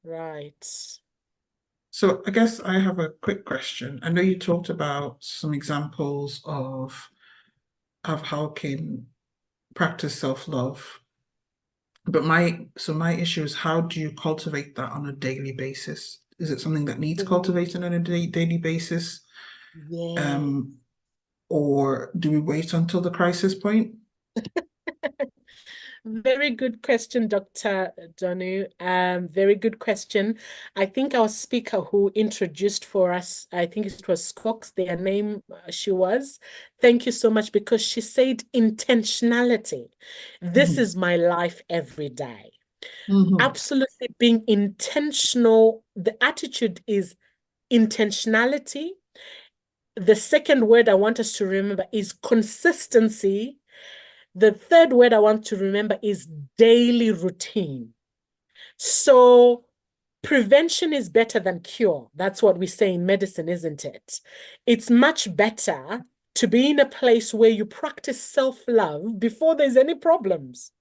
Right. So I guess I have a quick question. I know you talked about some examples of how can practice self-love. But my issue is, how do you cultivate that on a daily basis? Is it something that needs cultivating on a daily basis? Yeah. Or do we wait until the crisis point? Very good question, Dr. Donu. Very good question. I think our speaker who introduced for us, I think it was Cox, their name she was. Thank you so much, because she said intentionality. This is my life every day. Absolutely being intentional. The attitude is intentionality. The second word I want us to remember is consistency. The third word I want to remember is daily routine. So prevention is better than cure. That's what we say in medicine, isn't it? It's much better to be in a place where you practice self-love before there's any problems,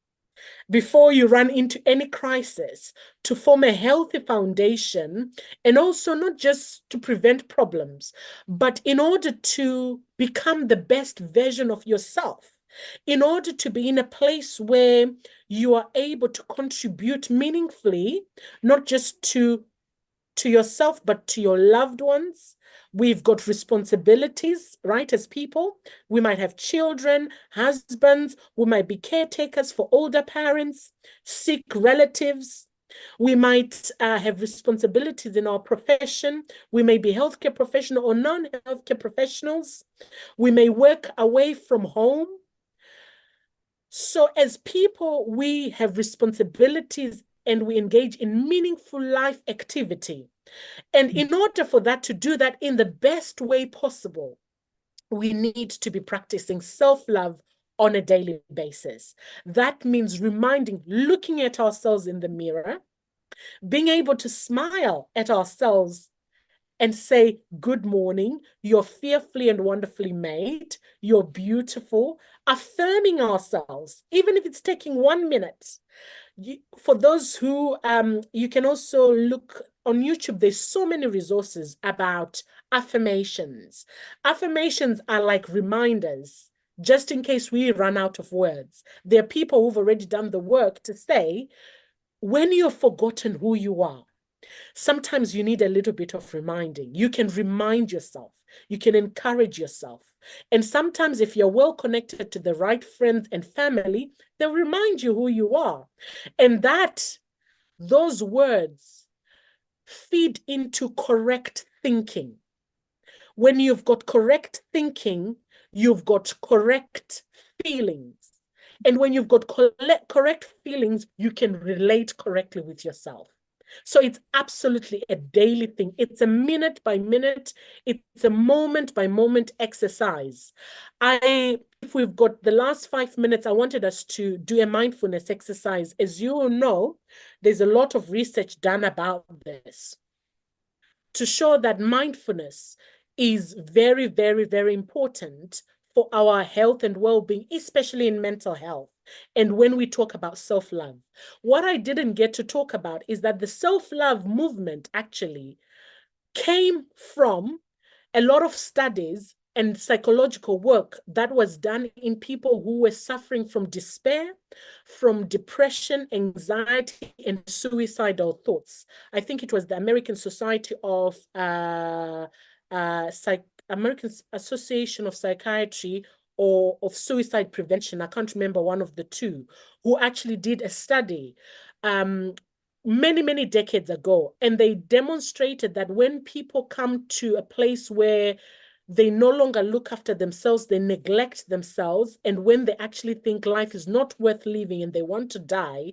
before you run into any crisis, to form a healthy foundation, and also not just to prevent problems, but in order to become the best version of yourself in order to be in a place where you are able to contribute meaningfully, not just to yourself, but to your loved ones. We've got responsibilities, right? As people, we might have children, husbands, we might be caretakers for older parents, sick relatives. We might have responsibilities in our profession. We may be healthcare professional or non-healthcare professionals. We may work away from home. So as people, we have responsibilities and we engage in meaningful life activity. And in order for that to do that in the best way possible, we need to be practicing self-love on a daily basis. That means reminding, looking at ourselves in the mirror, being able to smile at ourselves and say, good morning, you're fearfully and wonderfully made, you're beautiful, affirming ourselves, even if it's taking 1 minute. For those who, you can also look on YouTube, there's so many resources about affirmations. Affirmations are like reminders, just in case we run out of words. There are people who've already done the work to say, when you've forgotten who you are, sometimes you need a little bit of reminding. You can remind yourself. You can encourage yourself. And sometimes if you're well connected to the right friends and family, they'll remind you who you are. And those words feed into correct thinking. When you've got correct thinking, you've got correct feelings. And when you've got correct feelings, you can relate correctly with yourself. So it's absolutely a daily thing. It's a minute by minute, it's a moment by moment exercise. If we've got the last 5 minutes, I wanted us to do a mindfulness exercise. As you all know, there's a lot of research done about this to show that mindfulness is very, very, very important for our health and well-being, especially in mental health. And when we talk about self-love, what I didn't get to talk about is that the self-love movement actually came from a lot of studies and psychological work that was done in people who were suffering from despair, from depression, anxiety, and suicidal thoughts. I think it was the American Society of American Association of Psychiatry or of Suicide Prevention, I can't remember one of the two, who actually did a study many, many decades ago. And they demonstrated that when people come to a place where they no longer look after themselves, they neglect themselves, and when they actually think life is not worth living and they want to die,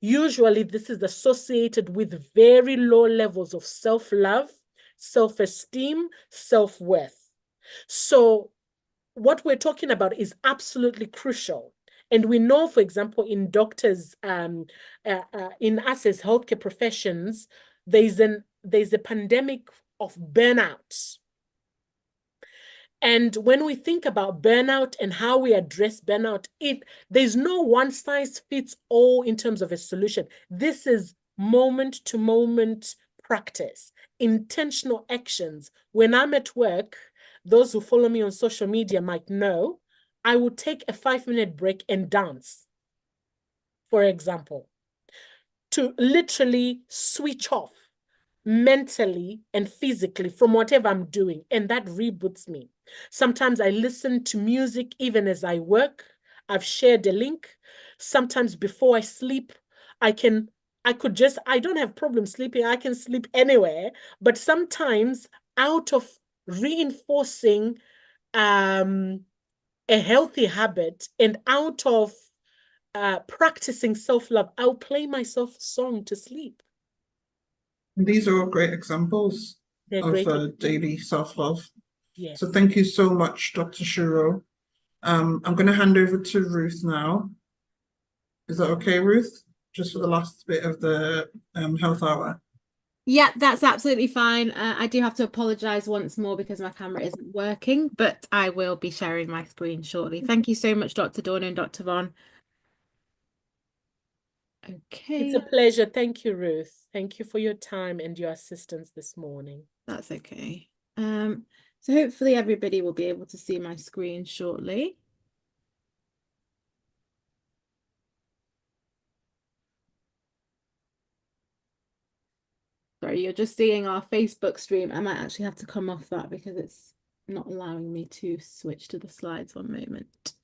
usually this is associated with very low levels of self-love, self-esteem, self-worth. So what we're talking about is absolutely crucial. And we know, for example, in doctors, in us as healthcare professions, there's a pandemic of burnout. And when we think about burnout and how we address burnout, there's no one size fits all in terms of a solution. This is moment to moment practice, intentional actions. When I'm at work, those who follow me on social media might know, I will take a 5-minute break and dance, for example, to literally switch off mentally and physically from whatever I'm doing. And that reboots me. Sometimes I listen to music even as I work. I've shared a link. Sometimes before I sleep, I don't have problem sleeping. I can sleep anywhere. But sometimes out of reinforcing a healthy habit and out of practicing self-love, I'll play myself a song to sleep. These are all great examples of daily self-love. Yes. So thank you so much, Dr. Shuro. I'm going to hand over to Ruth now. Is that okay, Ruth? Just for the last bit of the health hour. Yeah, that's absolutely fine. I do have to apologize once more because my camera isn't working, but I will be sharing my screen shortly. Thank you so much, Dr. Dawn and Dr. Von. Okay. It's a pleasure. Thank you, Ruth. Thank you for your time and your assistance this morning. That's okay. So hopefully everybody will be able to see my screen shortly. Sorry, you're just seeing our Facebook stream. I might actually have to come off that because it's not allowing me to switch to the slides. One moment.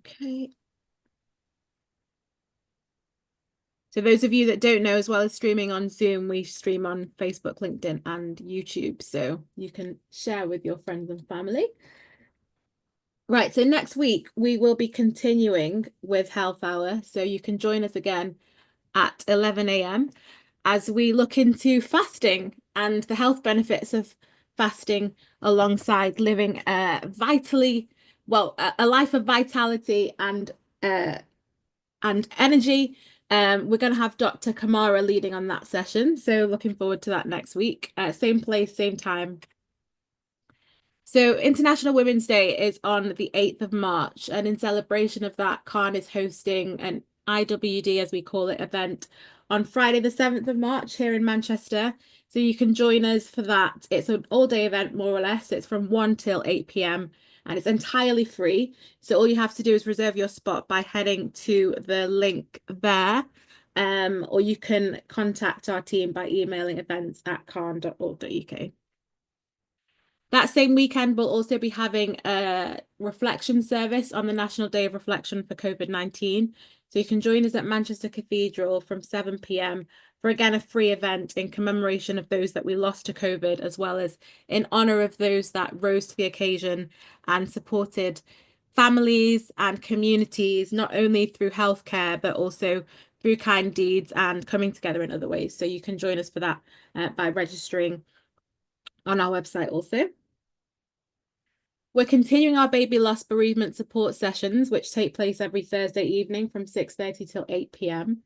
Okay. So those of you that don't know, as well as streaming on Zoom, we stream on Facebook, LinkedIn, and YouTube. So you can share with your friends and family. Right, so next week we will be continuing with Health Hour. So you can join us again at 11 a.m. as we look into fasting and the health benefits of fasting alongside living a life of vitality and energy. We're going to have Dr. Kamara leading on that session. So looking forward to that next week. Same place, same time. So International Women's Day is on the 8th of March, and in celebration of that, CAHN is hosting an IWD, as we call it, event on Friday the 7th of March here in Manchester. So you can join us for that. It's an all-day event, more or less. It's from 1 till 8 p.m. and it's entirely free. So all you have to do is reserve your spot by heading to the link there. Or you can contact our team by emailing events@cahn.org.uk. That same weekend, we'll also be having a reflection service on the National Day of Reflection for COVID-19. So you can join us at Manchester Cathedral from 7 p.m. for, again, a free event in commemoration of those that we lost to COVID, as well as in honour of those that rose to the occasion and supported families and communities, not only through healthcare, but also through kind deeds and coming together in other ways. So you can join us for that by registering on our website also. We're continuing our baby loss bereavement support sessions, which take place every Thursday evening from 6:30 till 8 p.m.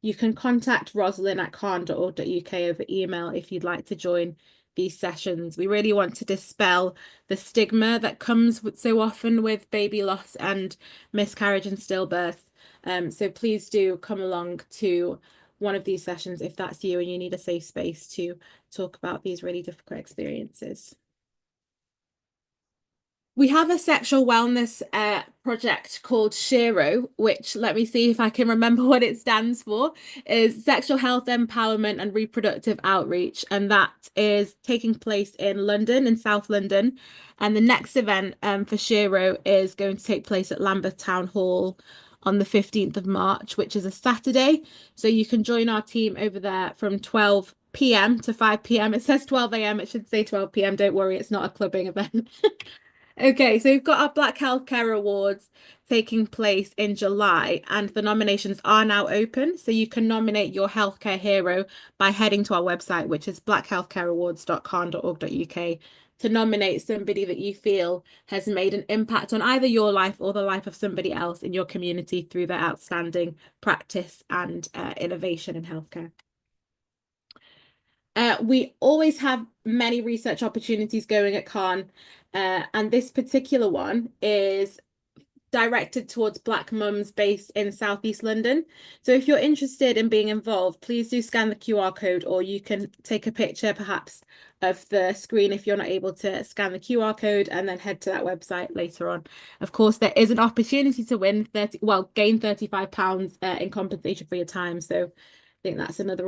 You can contact Rosalind at CAHN.org.uk over email if you'd like to join these sessions. We really want to dispel the stigma that comes so often with baby loss and miscarriage and stillbirth. So please do come along to one of these sessions if that's you and you need a safe space to talk about these really difficult experiences. We have a sexual wellness project called Shuro, which, let me see if I can remember what it stands for, is Sexual Health Empowerment and Reproductive Outreach. And that is taking place in London, in South London. And the next event for Shuro is going to take place at Lambeth Town Hall on the 15th of March, which is a Saturday. So you can join our team over there from 12 p.m. to 5 p.m. It says 12 a.m. It should say 12 p.m. Don't worry, it's not a clubbing event. Okay, so we've got our Black Healthcare Awards taking place in July, and the nominations are now open. So you can nominate your healthcare hero by heading to our website, which is blackhealthcareawards.cahn.org.uk, to nominate somebody that you feel has made an impact on either your life or the life of somebody else in your community through their outstanding practice and innovation in healthcare. We always have many research opportunities going at CAHN, and this particular one is directed towards Black mums based in Southeast London. So if you're interested in being involved, please do scan the QR code, or you can take a picture perhaps of the screen if you're not able to scan the QR code, and then head to that website later on. Of course, there is an opportunity to win gain £35 in compensation for your time. So I think that's another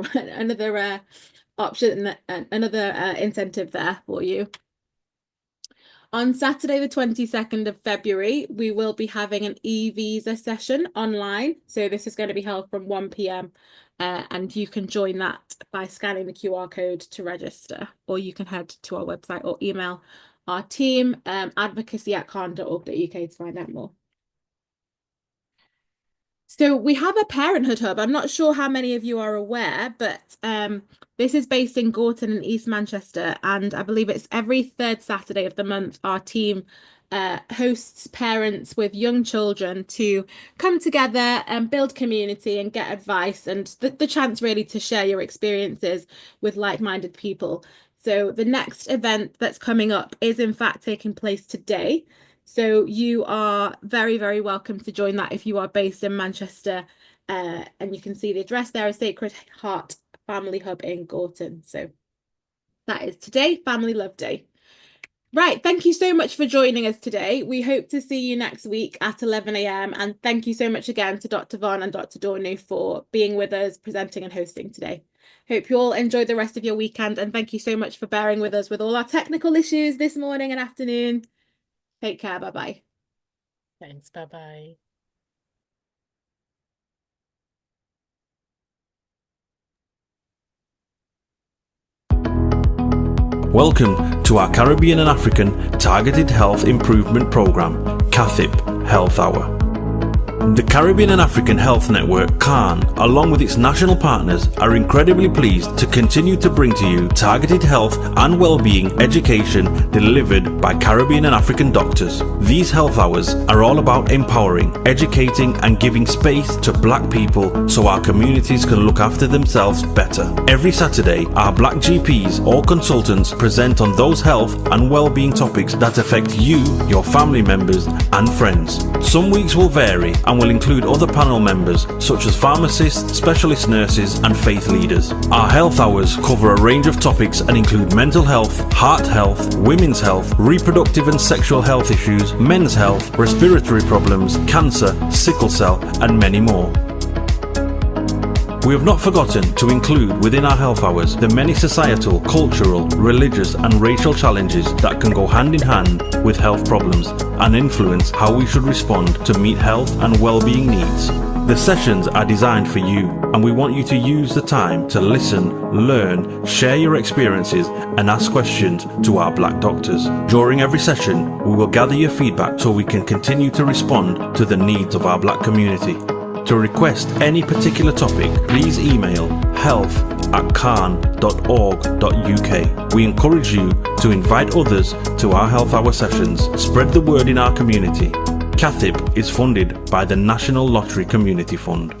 option, another incentive there for you. On Saturday, the 22nd of February, we will be having an e-visa session online. So this is going to be held from 1 p.m. And you can join that by scanning the QR code to register, or you can head to our website or email our team, advocacy@cahn.org.uk, to find out more. So we have a parenthood hub. I'm not sure how many of you are aware, but this is based in Gorton in East Manchester, and I believe it's every third Saturday of the month. Our team hosts parents with young children to come together and build community and get advice, and the chance really to share your experiences with like-minded people. So the next event that's coming up is in fact taking place today. So you are very, very welcome to join that if you are based in Manchester. And you can see the address there is Sacred Heart Family Hub in Gorton. So that is today, Family Love Day. Right, thank you so much for joining us today. We hope to see you next week at 11 a.m. And thank you so much again to Dr. Von and Dr. Dornu for being with us, presenting and hosting today. Hope you all enjoy the rest of your weekend, and thank you so much for bearing with us with all our technical issues this morning and afternoon. Take care. Bye-bye. Thanks. Bye-bye. Welcome to our Caribbean and African Targeted Health Improvement Program, CAHN Health Hour. The Caribbean and African Health Network, CAHN, along with its national partners, are incredibly pleased to continue to bring to you targeted health and well-being education delivered by Caribbean and African doctors. These health hours are all about empowering, educating and giving space to Black people so our communities can look after themselves better. Every Saturday, our Black GPs or consultants present on those health and well-being topics that affect you, your family members and friends. Some weeks will vary and will include other panel members such as pharmacists, specialist nurses and faith leaders. Our health hours cover a range of topics and include mental health, heart health, women's health, reproductive and sexual health issues, men's health, respiratory problems, cancer, sickle cell and many more. We have not forgotten to include within our health hours the many societal, cultural, religious and racial challenges that can go hand in hand with health problems and influence how we should respond to meet health and well-being needs. The sessions are designed for you, and we want you to use the time to listen, learn, share your experiences and ask questions to our Black doctors. During every session, we will gather your feedback so we can continue to respond to the needs of our Black community. To request any particular topic, please email health@cahn.org.uk. We encourage you to invite others to our health hour sessions. Spread the word in our community. CAHN is funded by the National Lottery Community Fund.